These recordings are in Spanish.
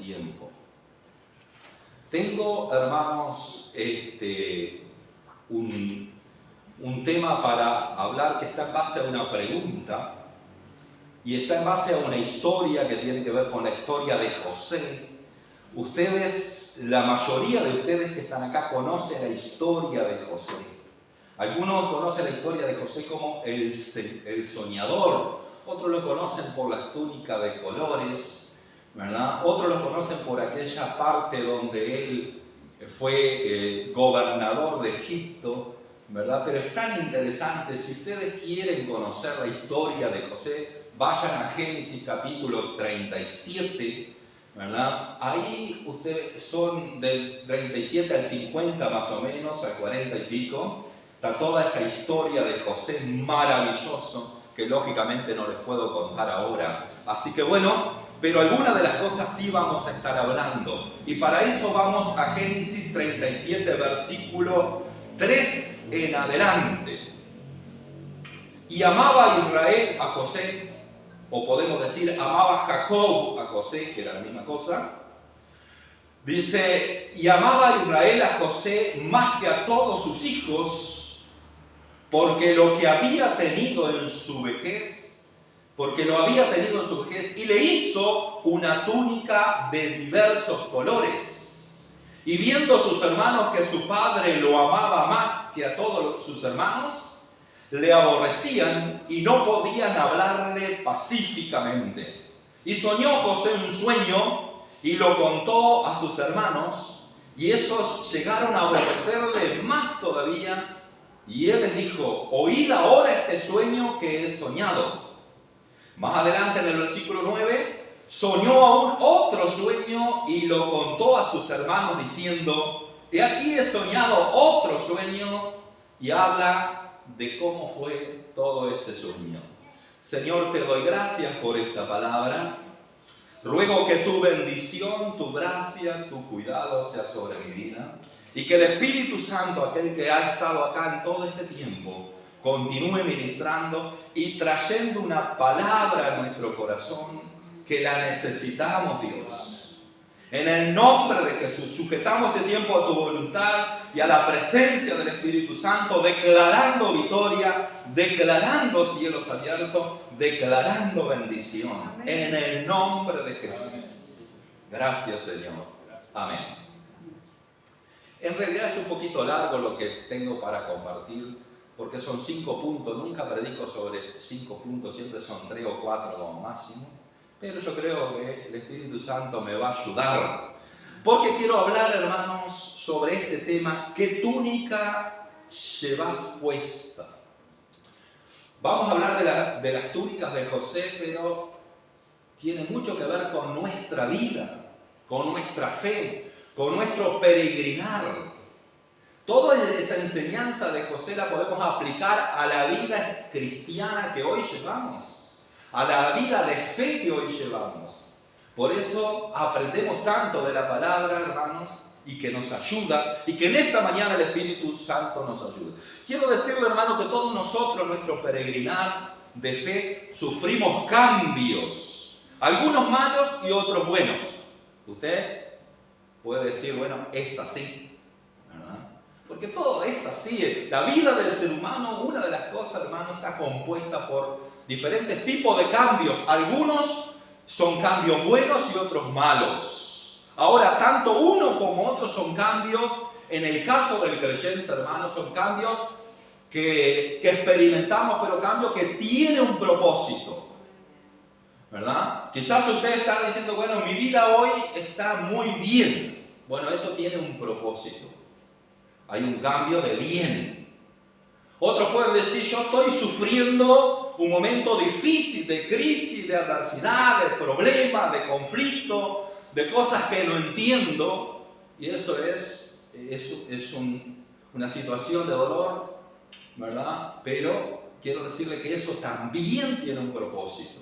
tiempo. Tengo, hermanos, un tema para hablar que está en base a una pregunta y está en base a una historia que tiene que ver con la historia de José. Ustedes, la mayoría de ustedes que están acá conocen la historia de José. Algunos conocen la historia de José como el soñador, otros lo conocen por la túnica de colores, ¿verdad? Otros lo conocen por aquella parte donde él fue gobernador de Egipto, ¿verdad? Pero es tan interesante. Si ustedes quieren conocer la historia de José, vayan a Génesis capítulo 37, ¿verdad? Ahí ustedes son del 37 al 50 más o menos, al 40 y pico. Está toda esa historia de José maravilloso que lógicamente no les puedo contar ahora. Así que bueno, pero algunas de las cosas sí vamos a estar hablando. Y para eso vamos a Génesis 37, versículo 3 en adelante. Y amaba Israel a José, o podemos decir, amaba Jacob a José, que era la misma cosa. Dice, y amaba Israel a José más que a todos sus hijos, porque lo que había tenido en su vejez, y le hizo una túnica de diversos colores. Y viendo sus hermanos que su padre lo amaba más que a todos sus hermanos, le aborrecían y no podían hablarle pacíficamente. Y soñó José un sueño y lo contó a sus hermanos, y esos llegaron a aborrecerle más todavía. Y él les dijo, oíd ahora este sueño que he soñado. Más adelante en el versículo 9, soñó aún otro sueño y lo contó a sus hermanos diciendo, he aquí he soñado otro sueño, y habla de cómo fue todo ese sueño. Señor, te doy gracias por esta palabra. Ruego que tu bendición, tu gracia, tu cuidado sea sobre mi vida. Y que el Espíritu Santo, aquel que ha estado acá en todo este tiempo, continúe ministrando y trayendo una palabra a nuestro corazón que la necesitamos, Dios. En el nombre de Jesús, sujetamos este tiempo a tu voluntad y a la presencia del Espíritu Santo, declarando victoria, declarando cielos abiertos, declarando bendición. Amén. En el nombre de Jesús. Gracias, Señor. Amén. En realidad es un poquito largo lo que tengo para compartir, porque son 5 puntos. Nunca predico sobre 5 puntos, siempre son 3 o 4 como máximo. Pero yo creo que el Espíritu Santo me va a ayudar, porque quiero hablar, hermanos, sobre este tema: ¿qué túnica llevas puesta? Vamos a hablar de las túnicas de José, pero tiene mucho que ver con nuestra vida, con nuestra fe, con nuestro peregrinar. Toda esa enseñanza de José la podemos aplicar a la vida cristiana que hoy llevamos, a la vida de fe que hoy llevamos. Por eso aprendemos tanto de la palabra, hermanos, y que nos ayuda, y que en esta mañana el Espíritu Santo nos ayuda. Quiero decirle, hermano, que todos nosotros, nuestro peregrinar de fe, sufrimos cambios, algunos malos y otros buenos. Usted puede decir, bueno, es así, ¿verdad? Porque todo es así. La vida del ser humano, una de las cosas, hermano, está compuesta por diferentes tipos de cambios. Algunos son cambios buenos y otros malos. Ahora, tanto uno como otro son cambios, en el caso del creyente, hermano, son cambios que experimentamos, pero cambios que tienen un propósito, ¿verdad? Quizás usted está diciendo, bueno, mi vida hoy está muy bien. Bueno, eso tiene un propósito. Hay un cambio de bien. Otros pueden decir, yo estoy sufriendo un momento difícil, de crisis, de adversidad, de problemas, de conflicto, de cosas que no entiendo. Y eso es una situación de dolor, ¿verdad? Pero quiero decirle que eso también tiene un propósito.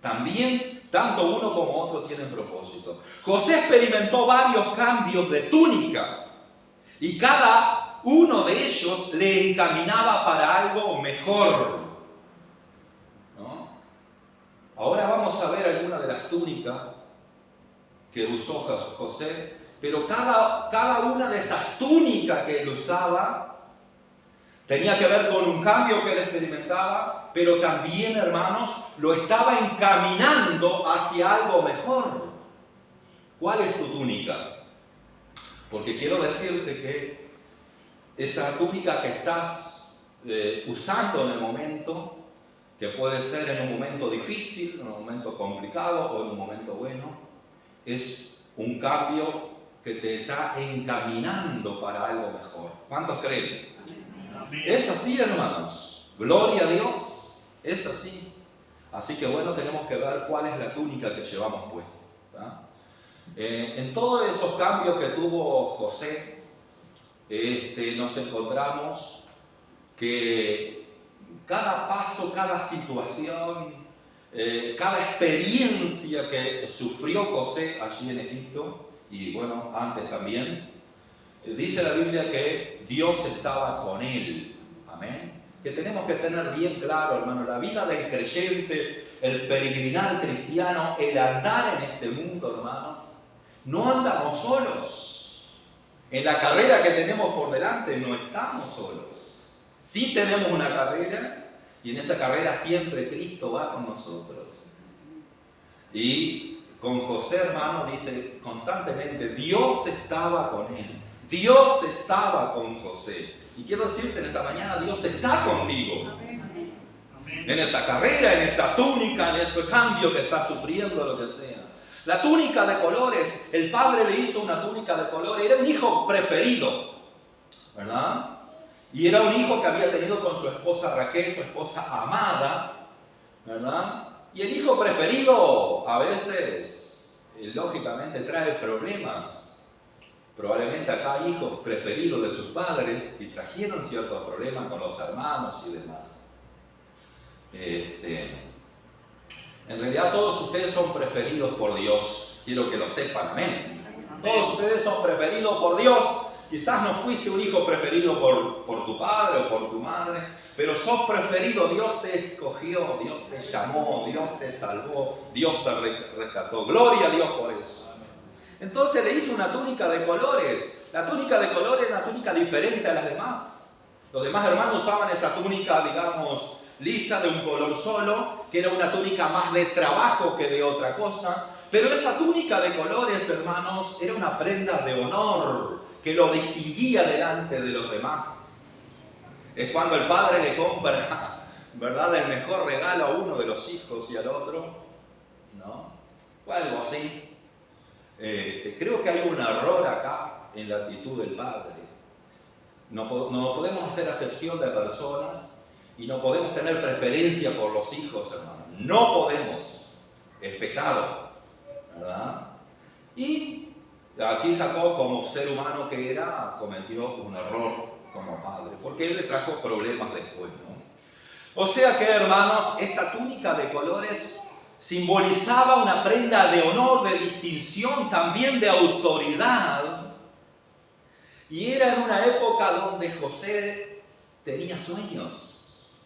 También, tanto uno como otro tienen propósito. José experimentó varios cambios de túnica y cada uno de ellos le encaminaba para algo mejor, ¿no? Ahora vamos a ver algunas de las túnicas que usó José, pero cada una de esas túnicas que él usaba tenía que ver con un cambio que él experimentaba, pero también, hermanos, lo estaba encaminando hacia algo mejor. ¿Cuál es tu túnica? Porque quiero decirte que esa túnica que estás usando en el momento, que puede ser en un momento difícil, en un momento complicado o en un momento bueno, es un cambio que te está encaminando para algo mejor. ¿Cuántos creen? Amén. Es así, hermanos. Gloria a Dios. Es así. Así que bueno, tenemos que ver cuál es la túnica que llevamos puesta. En todos esos cambios que tuvo José, nos encontramos que cada paso, cada situación, cada experiencia que sufrió José allí en Egipto, y bueno, antes también, dice la Biblia que Dios estaba con él. Amén. Que tenemos que tener bien claro, hermano, la vida del creyente, el peregrinar cristiano, el andar en este mundo, hermanos, no andamos solos. En la carrera que tenemos por delante no estamos solos. Sí tenemos una carrera y en esa carrera siempre Cristo va con nosotros. Y con José, hermano, dice constantemente, Dios estaba con él. Dios estaba con José. Y quiero decirte en esta mañana, Dios está contigo. En esa carrera, en esa túnica, en ese cambio que estás sufriendo, lo que sea. La túnica de colores, el padre le hizo una túnica de colores, era un hijo preferido, ¿verdad? Y era un hijo que había tenido con su esposa Raquel, su esposa amada, ¿verdad? Y el hijo preferido a veces, lógicamente, trae problemas. Probablemente acá hay hijos preferidos de sus padres y trajeron ciertos problemas con los hermanos y demás. En realidad todos ustedes son preferidos por Dios. Quiero que lo sepan, amén. Todos ustedes son preferidos por Dios. Quizás no fuiste un hijo preferido por tu padre o por tu madre, pero sos preferido. Dios te escogió, Dios te llamó, Dios te salvó, Dios te rescató. Gloria a Dios por eso. Entonces le hizo una túnica de colores. La túnica de colores era una túnica diferente a las demás. Los demás hermanos usaban esa túnica, digamos, lisa, de un color solo, que era una túnica más de trabajo que de otra cosa. Pero esa túnica de colores, hermanos, era una prenda de honor que lo distinguía delante de los demás. Es cuando el padre le compra, ¿verdad?, el mejor regalo a uno de los hijos y al otro, ¿no? Fue algo así. Creo que hay un error acá en la actitud del padre. No podemos hacer acepción de personas y no podemos tener preferencia por los hijos, hermano. No podemos. Es pecado, ¿verdad? Y aquí Jacob, como ser humano que era, cometió un error como padre, porque él le trajo problemas después, ¿no? O sea que, hermanos, esta túnica de colores simbolizaba una prenda de honor, de distinción, también de autoridad. Y era en una época donde José tenía sueños.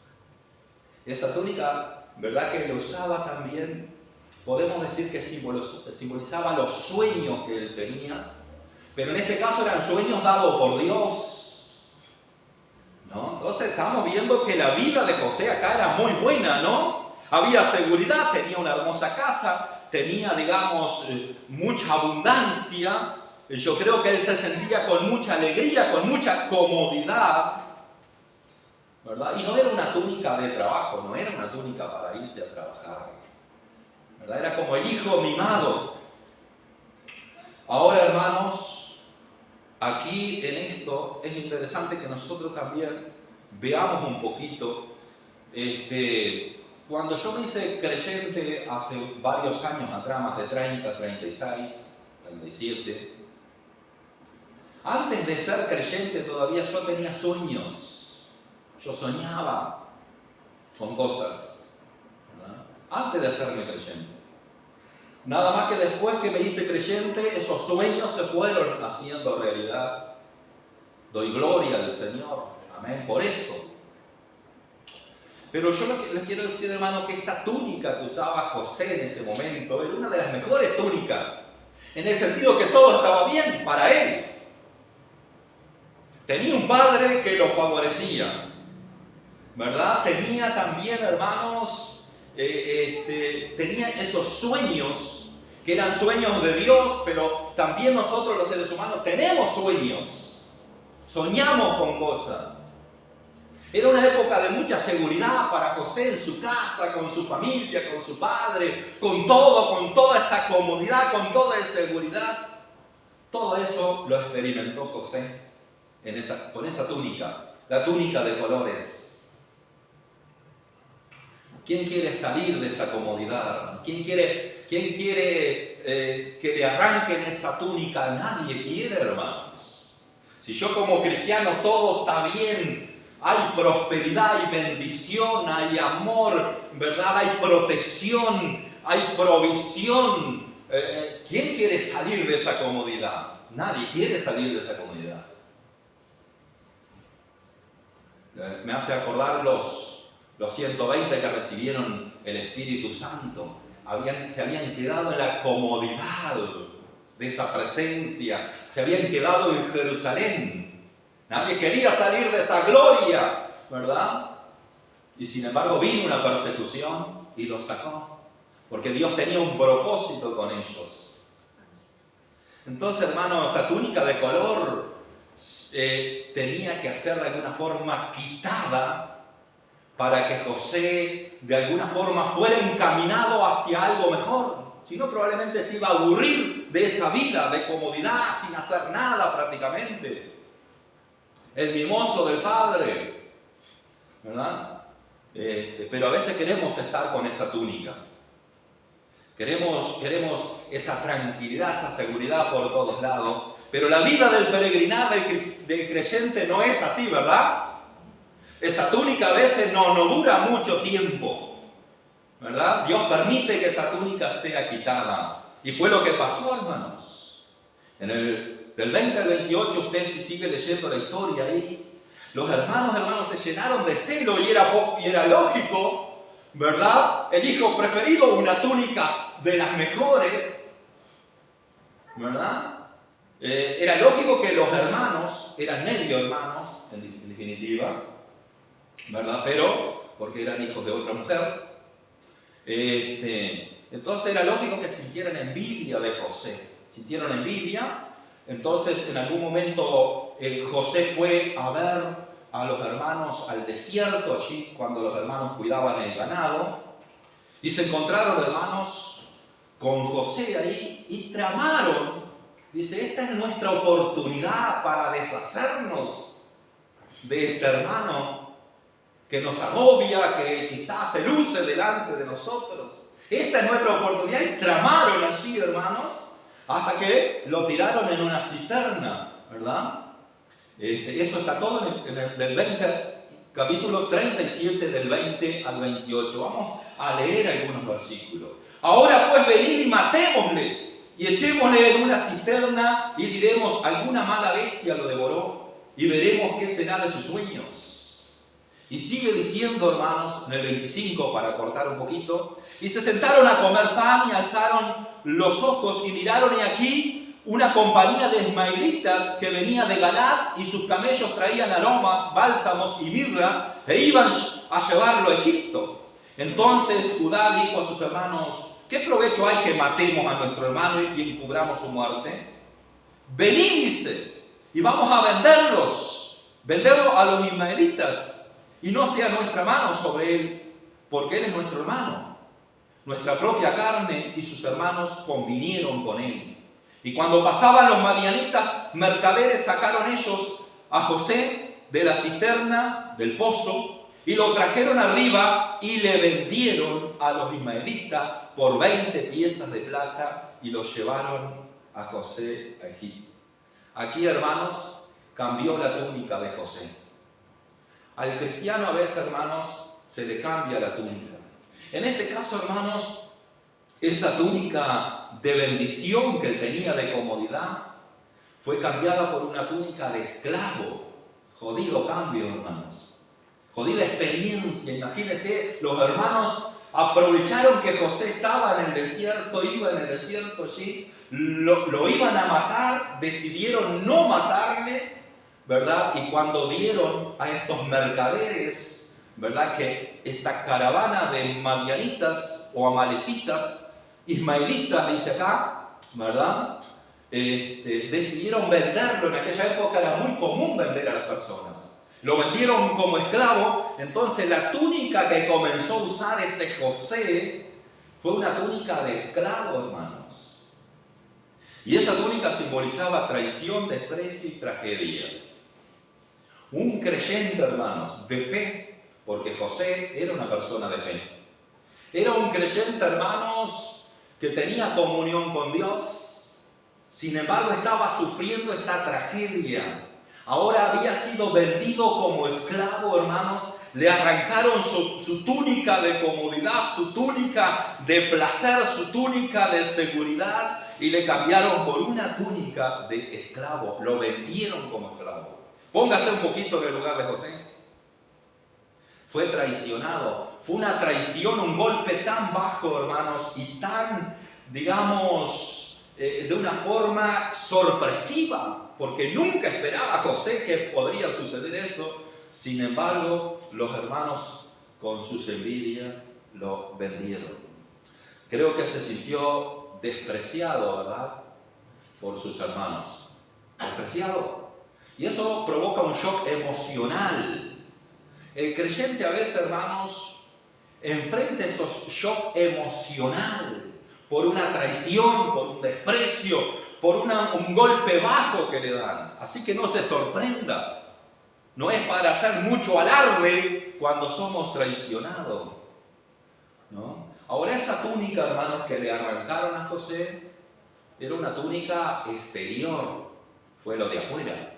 Esa túnica, ¿verdad?, que él usaba también, podemos decir que simbolizaba los sueños que él tenía, pero en este caso eran sueños dados por Dios, ¿no? Entonces estamos viendo que la vida de José acá era muy buena, ¿no? Había seguridad, tenía una hermosa casa, tenía, digamos, mucha abundancia. Yo creo que él se sentía con mucha alegría, con mucha comodidad, ¿verdad? Y no era una túnica de trabajo, no era una túnica para irse a trabajar, ¿verdad? Era como el hijo mimado. Ahora, hermanos, aquí en esto es interesante que nosotros también veamos un poquito, cuando yo me hice creyente hace varios años atrás, más de 30, 36, 37, antes de ser creyente todavía yo tenía sueños. Yo soñaba con cosas, ¿verdad?, antes de hacerme creyente. Nada más que después que me hice creyente, esos sueños se fueron haciendo realidad. Doy gloria al Señor, amén, por eso. Pero yo les quiero decir, hermano, que esta túnica que usaba José en ese momento era una de las mejores túnicas. En el sentido que todo estaba bien para él. Tenía un padre que lo favorecía, ¿verdad? Tenía también, hermanos, tenía esos sueños, que eran sueños de Dios, pero también nosotros los seres humanos tenemos sueños, soñamos con cosas. Era una época de mucha seguridad para José en su casa, con su familia, con su padre, con todo, con toda esa comodidad, con toda esa seguridad. Todo eso lo experimentó José con esa túnica, la túnica de colores. ¿Quién quiere salir de esa comodidad? ¿Quién quiere que le arranquen esa túnica? Nadie quiere, hermanos. Si yo como cristiano todo está bien, hay prosperidad, hay bendición, hay amor, ¿verdad? Hay protección, hay provisión. ¿Quién quiere salir de esa comodidad? Nadie quiere salir de esa comodidad. Me hace acordar los 120 que recibieron el Espíritu Santo. Se habían quedado en la comodidad de esa presencia. Se habían quedado en Jerusalén. Nadie quería salir de esa gloria, ¿verdad? Y sin embargo vino una persecución y los sacó. Porque Dios tenía un propósito con ellos. Entonces, hermanos, esa túnica de color tenía que ser de alguna forma quitada para que José de alguna forma fuera encaminado hacia algo mejor. Si no, probablemente se iba a aburrir de esa vida de comodidad, sin hacer nada prácticamente. El mimoso del Padre, ¿verdad? Pero a veces queremos estar con esa túnica. Queremos esa tranquilidad, esa seguridad por todos lados. Pero la vida del peregrinar del creyente no es así, ¿verdad? Esa túnica a veces no dura mucho tiempo, ¿verdad? Dios permite que esa túnica sea quitada. Y fue lo que pasó, hermanos. Del 20 al 28, usted si sigue leyendo la historia ahí, los hermanos se llenaron de celo y era lógico, ¿verdad? El hijo preferido, una túnica de las mejores, ¿verdad? Era lógico que los hermanos, eran medio hermanos, en definitiva, ¿verdad? Pero, porque eran hijos de otra mujer, entonces era lógico que sintieran envidia de José. Sintieron envidia. Entonces, en algún momento, José fue a ver a los hermanos al desierto, allí cuando los hermanos cuidaban el ganado, y se encontraron, hermanos, con José ahí y tramaron. Dice, esta es nuestra oportunidad para deshacernos de este hermano que nos agobia, que quizás se luce delante de nosotros. Esta es nuestra oportunidad y tramaron allí, hermanos, hasta que lo tiraron en una cisterna, ¿verdad? Eso está todo del 20, capítulo 37, del 20 al 28. Vamos a leer algunos versículos. Ahora pues venid y matémosle, y echémosle en una cisterna, y diremos, alguna mala bestia lo devoró, y veremos qué será de sus sueños. Y sigue diciendo, hermanos, en el 25, para cortar un poquito, y se sentaron a comer pan y alzaron los ojos y miraron, y aquí una compañía de ismaelitas que venía de Galaad, y sus camellos traían aromas, bálsamos y mirra, e iban a llevarlo a Egipto. Entonces Judá dijo a sus hermanos, ¿qué provecho hay que matemos a nuestro hermano y encubramos su muerte? Venid, dice, y vamos a venderlo a los ismaelitas, y no sea nuestra mano sobre él, porque él es nuestro hermano. Nuestra propia carne y sus hermanos convinieron con él. Y cuando pasaban los madianitas, mercaderes, sacaron ellos a José de la cisterna, del pozo, y lo trajeron arriba y le vendieron a los ismaelitas por 20 piezas de plata y lo llevaron a José a Egipto. Aquí, hermanos, cambió la túnica de José. Al cristiano a veces, hermanos, se le cambia la túnica. En este caso, hermanos, esa túnica de bendición que él tenía de comodidad fue cambiada por una túnica de esclavo. Jodido cambio, hermanos. Jodida experiencia. Imagínense los hermanos aprovecharon que José estaba en el desierto, iba en el desierto allí, lo iban a matar, decidieron no matarle, ¿verdad? Y cuando vieron a estos mercaderes, ¿verdad? Que esta caravana de madianitas o amalecitas, ismaelitas, dice acá, ¿verdad? Decidieron venderlo. En aquella época era muy común vender a las personas. Lo vendieron como esclavo. Entonces la túnica que comenzó a usar ese José fue una túnica de esclavo, hermanos. Y esa túnica simbolizaba traición, desprecio y tragedia. Un creyente, hermanos, de fe, porque José era una persona de fe. Era un creyente, hermanos, que tenía comunión con Dios. Sin embargo, estaba sufriendo esta tragedia. Ahora había sido vendido como esclavo, hermanos. Le arrancaron su túnica de comodidad, su túnica de placer, su túnica de seguridad y le cambiaron por una túnica de esclavo. Lo vendieron como esclavo. Póngase un poquito en el lugar de José. Fue traicionado. Fue una traición, un golpe tan bajo, hermanos, y tan, digamos, de una forma sorpresiva, porque nunca esperaba José que podría suceder eso. Sin embargo, los hermanos con sus envidias lo vendieron. Creo que se sintió despreciado, ¿verdad? Por sus hermanos. Despreciado. Y eso provoca un shock emocional. El creyente a veces, hermanos, enfrenta esos shock emocional por una traición, por un desprecio, por un golpe bajo que le dan. Así que no se sorprenda. No es para hacer mucho alarde cuando somos traicionados, ¿no? Ahora esa túnica, hermanos, que le arrancaron a José, era una túnica exterior, fue lo de afuera.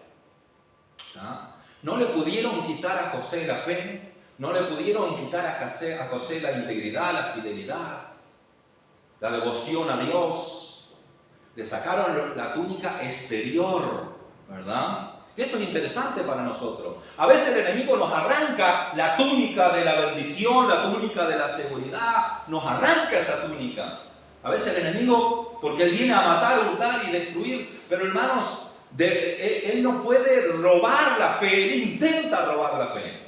¿Ah? No le pudieron quitar a José la fe, no le pudieron quitar a José la integridad, la fidelidad, la devoción a Dios. Le sacaron la túnica exterior, ¿verdad? Y esto es interesante para nosotros. A veces el enemigo nos arranca la túnica de la bendición, la túnica de la seguridad, nos arranca esa túnica. A veces el enemigo, porque él viene a matar, hurtar y destruir, pero hermanos, él no puede robar la fe, él intenta robar la fe.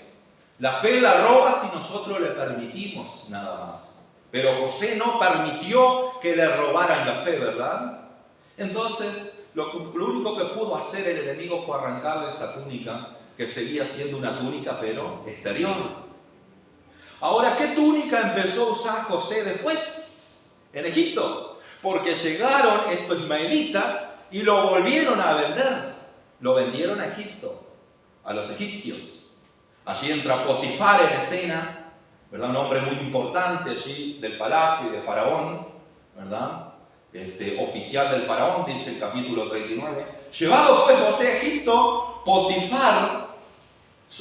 La fe la roba si nosotros le permitimos nada más. Pero José no permitió que le robaran la fe, ¿verdad? Entonces, lo único que pudo hacer el enemigo fue arrancarle esa túnica, que seguía siendo una túnica, pero exterior. Ahora, ¿qué túnica empezó a usar José después? En Egipto. Porque llegaron estos ismaelitas y lo volvieron a vender. Lo vendieron a Egipto, a los egipcios. Allí entra Potifar en escena, ¿verdad? Un hombre muy importante allí del palacio de Faraón, ¿verdad? Oficial del Faraón, dice el capítulo 39. Llevado pues José a Egipto, Potifar,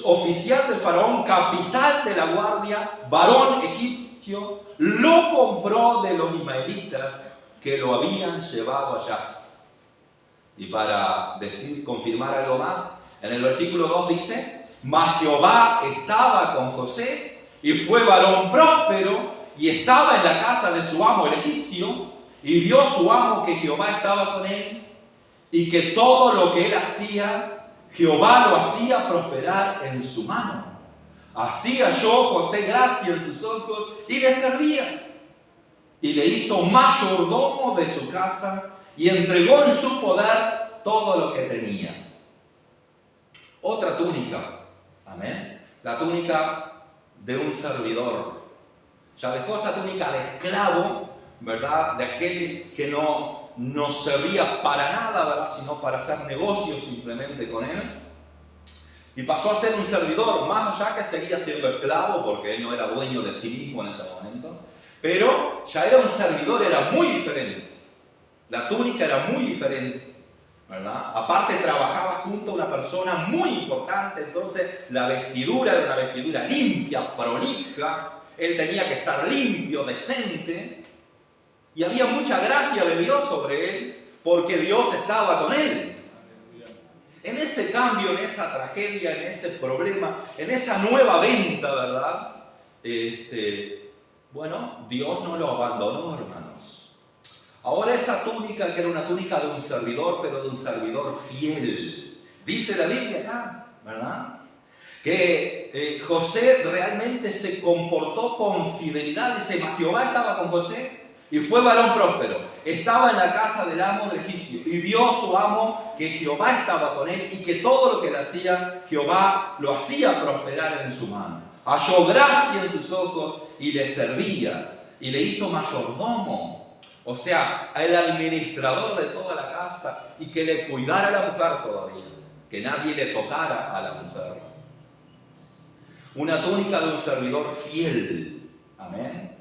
oficial del Faraón, capitán de la guardia, varón egipcio, lo compró de los ismaelitas que lo habían llevado allá. Y para confirmar algo más, en el versículo 2 dice: mas Jehová estaba con José, y fue varón próspero, y estaba en la casa de su amo el egipcio, y vio su amo que Jehová estaba con él, y que todo lo que él hacía, Jehová lo hacía prosperar en su mano. Así halló José gracia en sus ojos, y le servía. Y le hizo mayordomo de su casa, y entregó en su poder todo lo que tenía. Otra túnica, amén, la túnica de un servidor. Ya dejó esa túnica de esclavo, ¿verdad? De aquel que no servía para nada, ¿verdad? Sino para hacer negocios simplemente con él. Y pasó a ser un servidor, más allá que seguía siendo esclavo, porque él no era dueño de sí mismo en ese momento. Pero ya era un servidor, era muy diferente. La túnica era muy diferente, ¿verdad? Aparte trabajaba junto a una persona muy importante, entonces la vestidura era una vestidura limpia, prolija. Él tenía que estar limpio, decente. Y había mucha gracia de Dios sobre él, porque Dios estaba con él. En ese cambio, en esa tragedia, en ese problema, en esa nueva venta, ¿verdad? Bueno, Dios no lo abandonó, hermanos. Ahora esa túnica, que era una túnica de un servidor, pero de un servidor fiel. Dice la Biblia acá, ¿verdad? Que José realmente se comportó con fidelidad. Dice, Jehová estaba con José y fue varón próspero. Estaba en la casa del amo del egipcio y vio su amo que Jehová estaba con él y que todo lo que le hacía, Jehová lo hacía prosperar en su mano. Halló gracia en sus ojos y le servía y le hizo mayordomo. O sea, el administrador de toda la casa y que le cuidara a la mujer todavía. Que nadie le tocara a la mujer. Una túnica de un servidor fiel. Amén.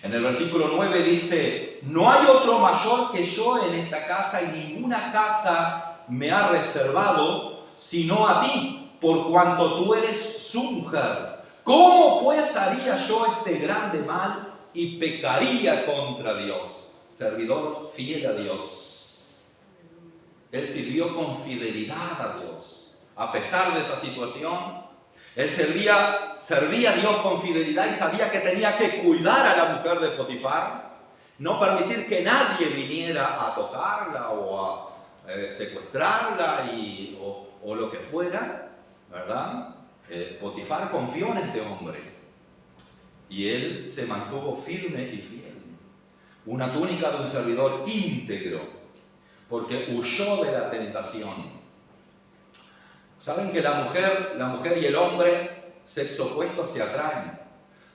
En el versículo 9 dice, no hay otro mayor que yo en esta casa y ninguna casa me ha reservado sino a ti, por cuanto tú eres su mujer. ¿Cómo pues haría yo este grande mal y pecaría contra Dios? Servidor fiel a Dios. Él sirvió con fidelidad a Dios. A pesar de esa situación, él servía a Dios con fidelidad y sabía que tenía que cuidar a la mujer de Potifar, no permitir que nadie viniera a tocarla o a secuestrarla o lo que fuera, ¿verdad? Potifar confió en este hombre y él se mantuvo firme y fiel. Una túnica de un servidor íntegro, porque huyó de la tentación. Saben que la mujer y el hombre, sexo opuesto, se atraen.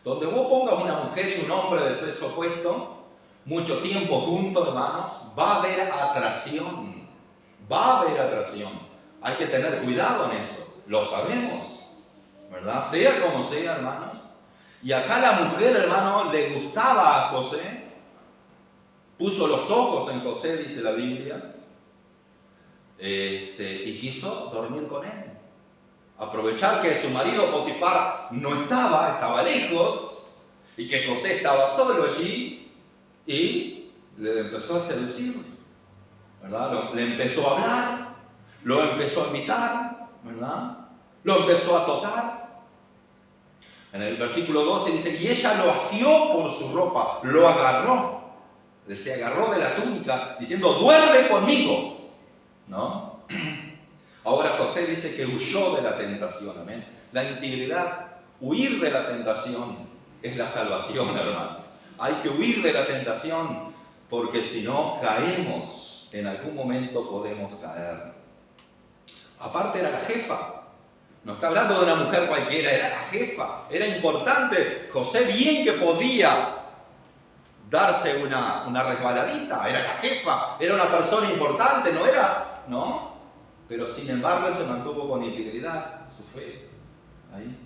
Donde vos pongas una mujer y un hombre de sexo opuesto, mucho tiempo juntos, hermanos, va a haber atracción. Va a haber atracción. Hay que tener cuidado en eso. Lo sabemos, ¿verdad? Sea como sea, hermanos. Y acá la mujer, hermano, le gustaba a José. Puso los ojos en José, dice la Biblia. Y quiso dormir con él. Aprovechar que su marido Potifar no estaba lejos, y que José estaba solo allí, y le empezó a seducir, ¿verdad? Le empezó a hablar, lo empezó a invitar, ¿verdad? Lo empezó a tocar. En el versículo 12 dice, y ella lo asió por su ropa, lo agarró, se agarró de la túnica, diciendo, duerme conmigo. ¿No? Ahora José dice que huyó de la tentación, amén. La integridad, huir de la tentación es la salvación, hermanos. Hay que huir de la tentación porque si no caemos, en algún momento podemos caer. Aparte era la jefa, no está hablando de una mujer cualquiera, era la jefa, era importante. José bien que podía darse una resbaladita, era la jefa, era una persona importante, ¿no? Pero sin embargo él se mantuvo con integridad, su fe. Ahí.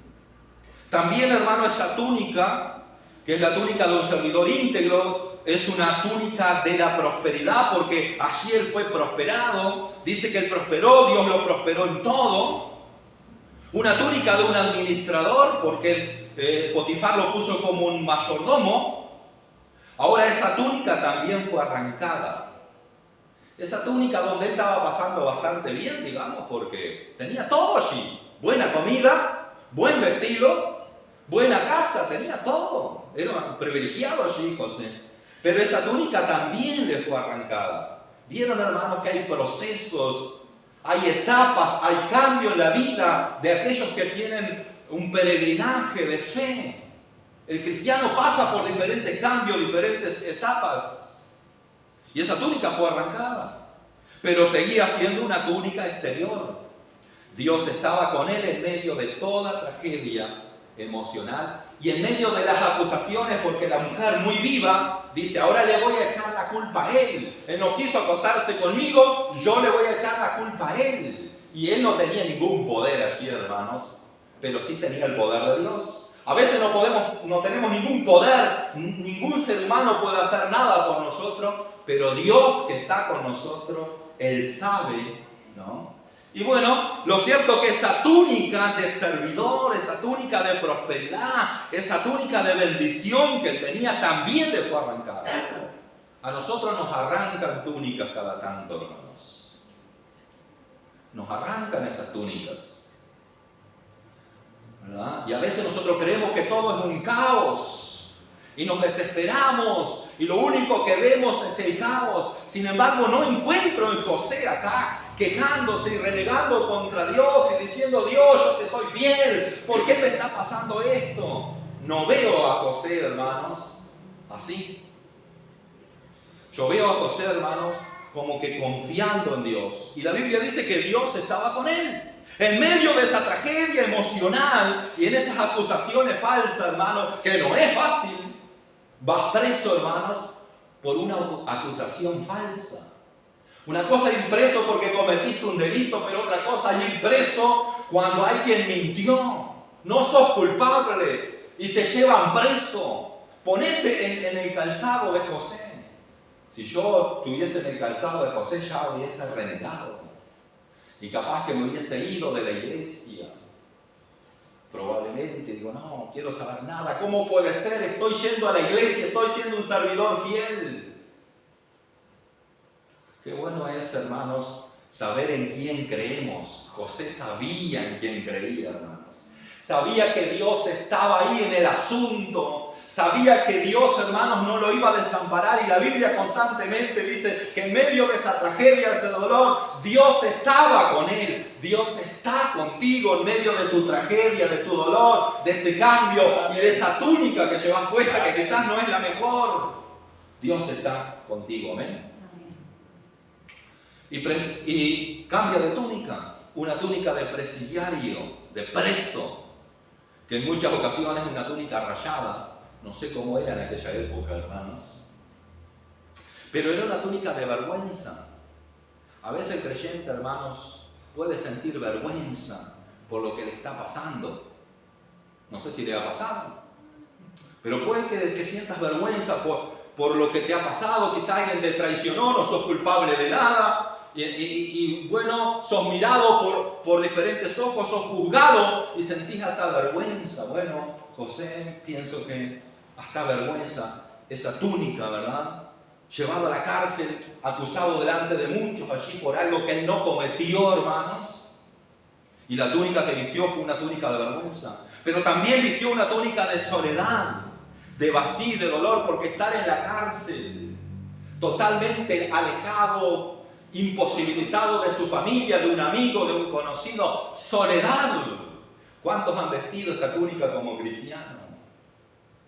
También, hermano, esa túnica, que es la túnica de un servidor íntegro, es una túnica de la prosperidad, porque allí él fue prosperado. Dice que él prosperó, Dios lo prosperó en todo. Una túnica de un administrador, porque Potifar lo puso como un mayordomo. Ahora esa túnica también fue arrancada. Esa túnica donde él estaba pasando bastante bien, digamos, porque tenía todo allí. Buena comida, buen vestido, buena casa, tenía todo. Era un privilegiado allí, José. Pero esa túnica también le fue arrancada. Vieron, hermanos, que hay procesos, hay etapas, hay cambio en la vida de aquellos que tienen un peregrinaje de fe. El cristiano pasa por diferentes cambios, diferentes etapas. Y esa túnica fue arrancada, pero seguía siendo una túnica exterior. Dios estaba con él en medio de toda tragedia emocional y en medio de las acusaciones, porque la mujer muy viva dice, ahora le voy a echar la culpa a él. Él no quiso acostarse conmigo, yo le voy a echar la culpa a él. Y él no tenía ningún poder allí, hermanos, pero sí tenía el poder de Dios. A veces no tenemos ningún poder, ningún ser humano puede hacer nada por nosotros, pero Dios que está con nosotros, Él sabe, ¿no? Y bueno, lo cierto es que esa túnica de servidor, esa túnica de prosperidad, esa túnica de bendición que Él tenía, también le fue arrancada. A nosotros nos arrancan túnicas cada tanto, hermanos. Nos arrancan esas túnicas, ¿verdad? Y a veces nosotros creemos que todo es un caos, y nos desesperamos y lo único que vemos es el caos. Sin embargo, no encuentro en José acá quejándose y renegando contra Dios y diciendo: Dios, yo te soy fiel, ¿por qué me está pasando esto? No veo a José, hermanos, así. Yo veo a José, hermanos, como que confiando en Dios. Y la Biblia dice que Dios estaba con él. En medio de esa tragedia emocional y en esas acusaciones falsas, hermanos, que no es fácil, vas preso, hermanos, por una acusación falsa. Una cosa es ir preso porque cometiste un delito, pero otra cosa es ir preso cuando hay quien mintió. No sos culpable y te llevan preso. Ponete en el calzado de José. Si yo estuviese en el calzado de José, ya hubiese renegado. Y capaz que me hubiese ido de la iglesia. Probablemente digo: no quiero saber nada. ¿Cómo puede ser? Estoy yendo a la iglesia, estoy siendo un servidor fiel. Qué bueno es, hermanos, saber en quién creemos. José sabía en quién creía, hermanos. Sabía que Dios estaba ahí en el asunto. Sabía que Dios, hermanos, no lo iba a desamparar. Y la Biblia constantemente dice que en medio de esa tragedia, ese dolor, Dios estaba con él. Dios está contigo en medio de tu tragedia, de tu dolor, de ese cambio y de esa túnica que llevas puesta, que quizás no es la mejor. Dios está contigo, amén. Y cambia de túnica, una túnica de presidiario, de preso, que en muchas ocasiones es una túnica rayada. No sé cómo era en aquella época, hermanos, pero era una túnica de vergüenza. A veces el creyente, hermanos, puede sentir vergüenza por lo que le está pasando. No sé si le ha pasado, pero puede que sientas vergüenza por lo que te ha pasado. Quizá alguien te traicionó, no sos culpable de nada. Y bueno, sos mirado por diferentes ojos, sos juzgado y sentís hasta vergüenza. Bueno, José, pienso que hasta vergüenza, esa túnica, ¿verdad? Llevado a la cárcel, acusado delante de muchos allí por algo que él no cometió, hermanos. Y la túnica que vistió fue una túnica de vergüenza. Pero también vistió una túnica de soledad, de vacío, de dolor, porque estar en la cárcel, totalmente alejado, imposibilitado de su familia, de un amigo, de un conocido, soledad. ¿Cuántos han vestido esta túnica como cristianos?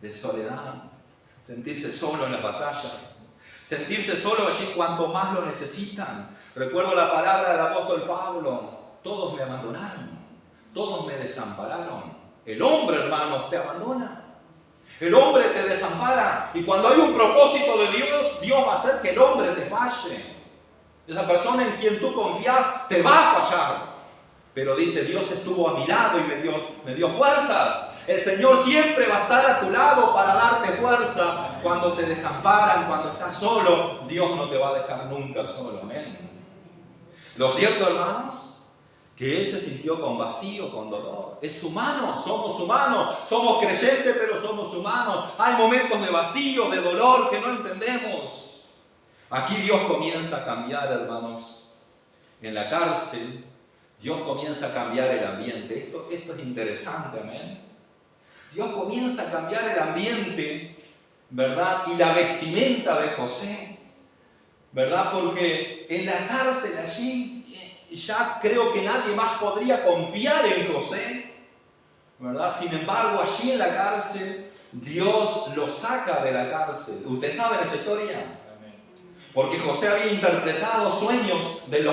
De soledad, sentirse solo en las batallas, sentirse solo allí cuando más lo necesitan. Recuerdo la palabra del apóstol Pablo: todos me abandonaron, todos me desampararon. El hombre, hermanos, te abandona. El hombre te desampara. Y cuando hay un propósito de Dios, Dios va a hacer que el hombre te falle. Esa persona en quien tú confías te va a fallar. Pero dice: Dios estuvo a mi lado y me dio fuerzas. El Señor siempre va a estar a tu lado para darte fuerza. Cuando te desamparan, cuando estás solo, Dios no te va a dejar nunca solo. Amén. Lo cierto, hermanos, que Él se sintió con vacío, con dolor. Es humano, somos creyentes, pero somos humanos. Hay momentos de vacío, de dolor que no entendemos. Aquí Dios comienza a cambiar, hermanos. En la cárcel, Dios comienza a cambiar el ambiente. Esto es interesante, amén. Dios comienza a cambiar el ambiente, ¿verdad? Y la vestimenta de José, ¿verdad? Porque en la cárcel allí ya creo que nadie más podría confiar en José, ¿verdad? Sin embargo, allí en la cárcel, Dios lo saca de la cárcel. ¿Ustedes saben esa historia? Porque José había interpretado sueños del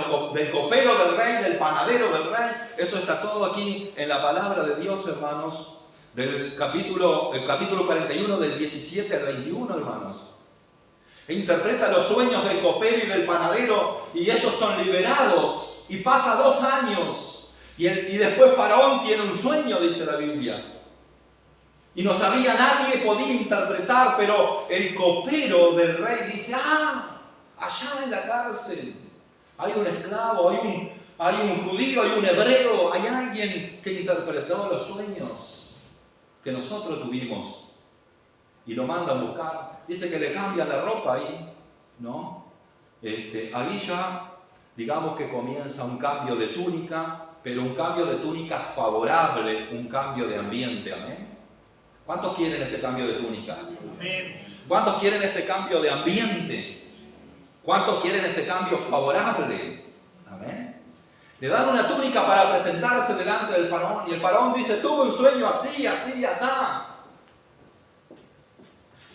copero del rey, del panadero del rey. Eso está todo aquí en la palabra de Dios, hermanos. El capítulo 41, del 17 al 21, hermanos. E interpreta los sueños del copero y del panadero, y ellos son liberados. Y pasa 2 años. Y después Faraón tiene un sueño, dice la Biblia. Y no sabía, nadie podía interpretar, pero el copero del rey dice: allá en la cárcel hay un esclavo, hay un judío, hay un hebreo, hay alguien que interpretó los sueños que nosotros tuvimos. Y lo mandan a buscar. Dice que le cambian la ropa ahí, ¿no? Ahí ya, digamos que comienza un cambio de túnica, pero un cambio de túnica favorable, un cambio de ambiente, amén. ¿Cuántos quieren ese cambio de túnica? Amén. ¿Cuántos quieren ese cambio de ambiente? ¿Cuántos quieren ese cambio favorable? Amén. Le dan una túnica para presentarse delante del faraón. Y el faraón dice, tuve un sueño así, así, así.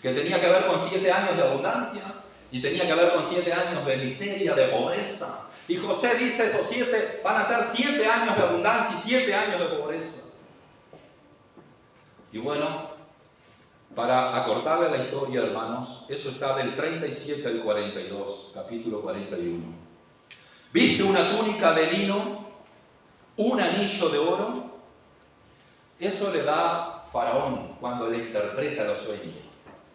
Que tenía que ver con 7 años de abundancia. Y tenía que ver con 7 años de miseria, de pobreza. Y José dice, esos 7 van a ser 7 años de abundancia y 7 años de pobreza. Y bueno, para acortarle la historia, hermanos, eso está del 37 al 42, capítulo 41. Viste una túnica de lino, un anillo de oro. Eso le da Faraón cuando le interpreta los sueños.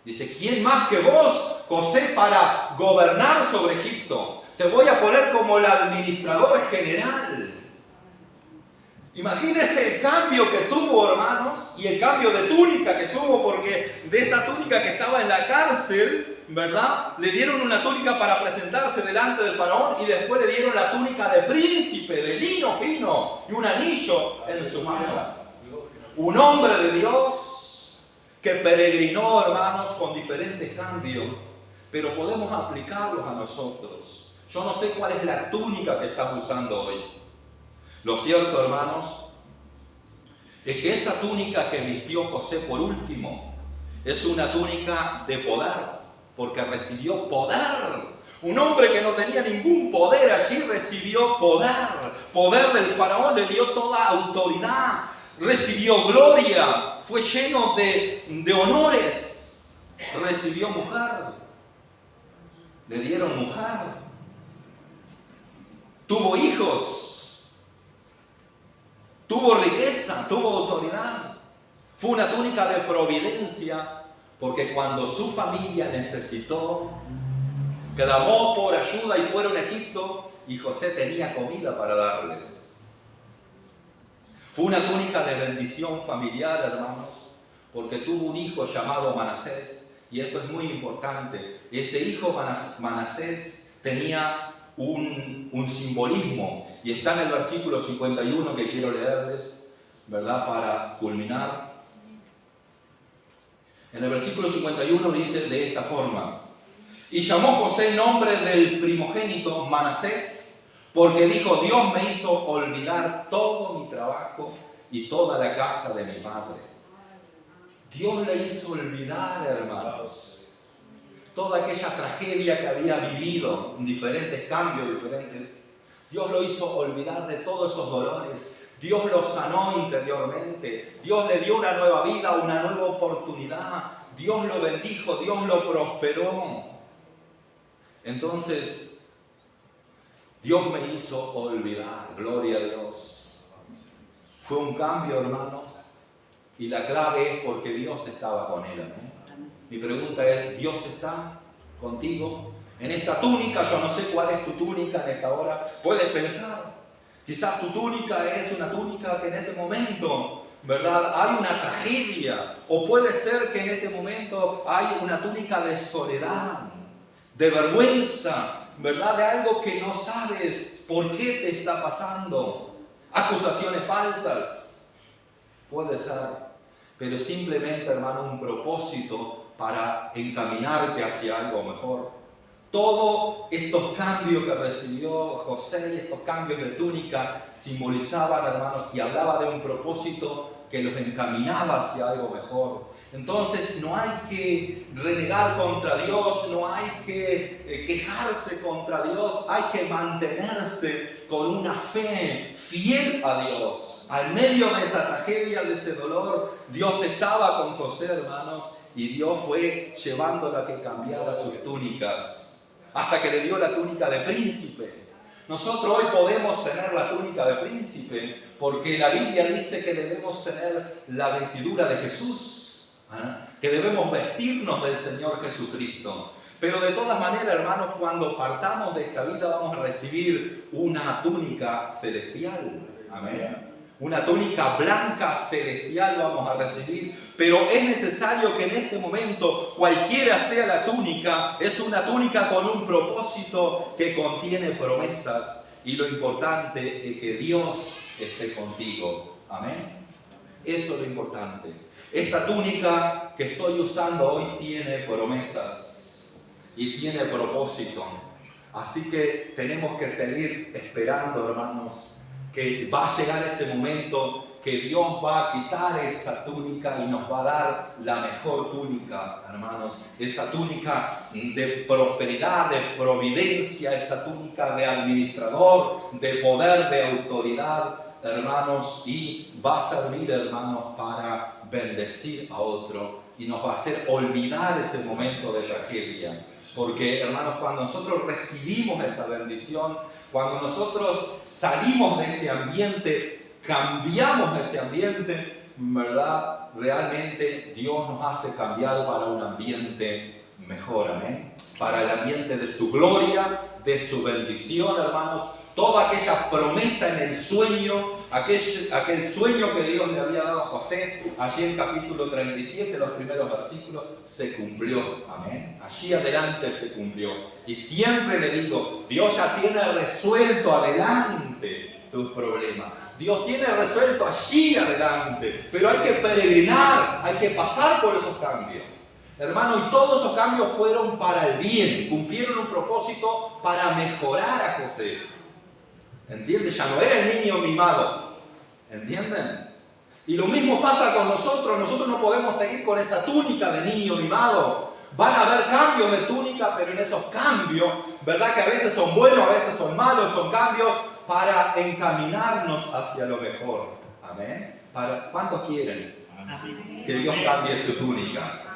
Dice, ¿quién más que vos, José, para gobernar sobre Egipto? Te voy a poner como el administrador general. Imagínense el cambio que tuvo, hermanos, y el cambio de túnica que tuvo, porque de esa túnica que estaba en la cárcel, ¿verdad? Le dieron una túnica para presentarse delante del faraón y después le dieron la túnica de príncipe, de lino fino, y un anillo en su mano. Un hombre de Dios que peregrinó, hermanos, con diferentes cambios, pero podemos aplicarlos a nosotros. Yo no sé cuál es la túnica que estás usando hoy. Lo cierto, hermanos, es que esa túnica que vistió José por último es una túnica de poder, porque recibió poder. Un hombre que no tenía ningún poder allí recibió poder. Poder del faraón, le dio toda autoridad, recibió gloria, fue lleno de honores, recibió mujer, le dieron mujer, tuvo hijos, tuvo riqueza, tuvo autoridad. Fue una túnica de providencia, porque cuando su familia necesitó, clamó por ayuda y fueron a Egipto, y José tenía comida para darles. Fue una túnica de bendición familiar, hermanos, porque tuvo un hijo llamado Manasés, y esto es muy importante. Ese hijo Manasés tenía un simbolismo, y está en el versículo 51 que quiero leerles, ¿verdad? Para culminar. En el versículo 51 dice de esta forma: y llamó José el nombre del primogénito Manasés, porque dijo, Dios me hizo olvidar todo mi trabajo y toda la casa de mi padre. Dios le hizo olvidar, hermanos, toda aquella tragedia que había vivido, diferentes cambios, diferentes. Dios lo hizo olvidar de todos esos dolores. Dios lo sanó interiormente. Dios le dio una nueva vida, una nueva oportunidad. Dios lo bendijo, Dios lo prosperó. Entonces, Dios me hizo olvidar, gloria a Dios. Fue un cambio, hermanos, y la clave es porque Dios estaba con él. Mi pregunta es, ¿Dios está contigo? En esta túnica, yo no sé cuál es tu túnica en esta hora, puedes pensar, quizás tu túnica es una túnica que en este momento, ¿verdad?, hay una tragedia, o puede ser que en este momento hay una túnica de soledad, de vergüenza, ¿verdad?, de algo que no sabes por qué te está pasando, acusaciones falsas, puede ser, pero simplemente, hermano, un propósito para encaminarte hacia algo mejor. Todos estos cambios que recibió José y estos cambios de túnica simbolizaban, hermanos, y hablaba de un propósito que los encaminaba hacia algo mejor. Entonces no hay que renegar contra Dios, no hay que quejarse contra Dios, hay que mantenerse con una fe fiel a Dios. Al medio de esa tragedia, de ese dolor, Dios estaba con José, hermanos, y Dios fue llevándolo a que cambiara sus túnicas, hasta que le dio la túnica de príncipe. Nosotros hoy podemos tener la túnica de príncipe, porque la Biblia dice que debemos tener la vestidura de Jesús, que debemos vestirnos del Señor Jesucristo. Pero de todas maneras, hermanos, cuando partamos de esta vida vamos a recibir una túnica celestial. Amén. Una túnica blanca celestial vamos a recibir, pero es necesario que en este momento, cualquiera sea la túnica, es una túnica con un propósito que contiene promesas, y lo importante es que Dios esté contigo. Amén. Eso es lo importante. Esta túnica que estoy usando hoy tiene promesas y tiene propósito. Así que tenemos que seguir esperando, hermanos, que va a llegar ese momento que Dios va a quitar esa túnica y nos va a dar la mejor túnica, hermanos. Esa túnica de prosperidad, de providencia, esa túnica de administrador, de poder, de autoridad, hermanos, y va a servir, hermanos, para bendecir a otro y nos va a hacer olvidar ese momento de tragedia. Porque, hermanos, cuando nosotros recibimos esa bendición, cuando nosotros salimos de ese ambiente, cambiamos ese ambiente, ¿verdad? Realmente Dios nos hace cambiar para un ambiente mejor, amén. Para el ambiente de su gloria, de su bendición, hermanos. Toda aquella promesa en el sueño, aquel sueño que Dios le había dado a José, allí en capítulo 37, los primeros versículos, se cumplió, amén. Allí adelante se cumplió. Y siempre le digo, Dios ya tiene resuelto adelante tus problemas. Dios tiene resuelto allí adelante, pero hay que peregrinar, hay que pasar por esos cambios. Hermano, y todos esos cambios fueron para el bien, cumplieron un propósito para mejorar a José. ¿Entiendes? Ya no era el niño mimado. ¿Entienden? Y lo mismo pasa con nosotros. Nosotros no podemos seguir con esa túnica de niño mimado. Van a haber cambios de túnica, pero en esos cambios, ¿verdad? Que a veces son buenos, a veces son malos, son cambios para encaminarnos hacia lo mejor. Amén. ¿Cuántos quieren que Dios cambie su túnica?